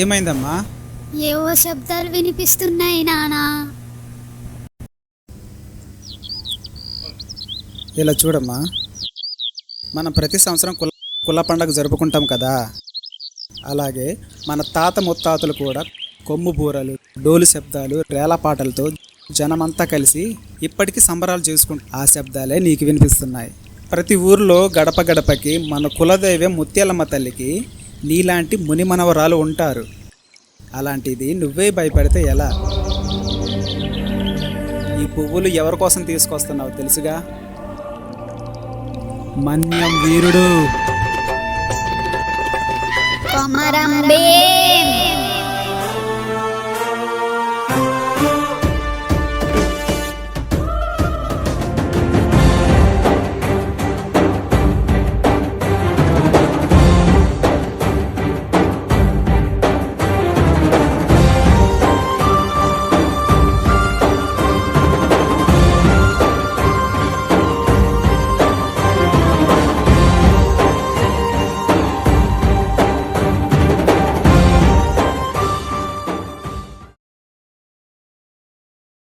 ఏమైందమ్మా? ఏవో శబ్దాలు వినిపిస్తున్నాయి నానా. ఇలా చూడమ్మా, మనం ప్రతి సంవత్సరం కుల పండగ జరుపుకుంటాం కదా. అలాగే మన తాత ముత్తాతలు కూడా కొమ్ము బూరలు, డోలు శబ్దాలు, రేలపాటలతో జనమంతా కలిసి ఇప్పటికీ సంబరాలు చేసుకుంటాం. ఆ శబ్దాలే నీకు వినిపిస్తున్నాయి. ప్రతి ఊర్లో గడప గడపకి మన కులదైవం ముత్యాలమ్మ తల్లికి నీలాంటి మునిమనవరాలు ఉంటారు. అలాంటిది నువ్వే భయపడితే ఎలా? ఈ పువ్వులు ఎవరి కోసం తీసుకొస్తున్నావు తెలుసుగా? మన్యం వీరుడు కొమరం భీమ్.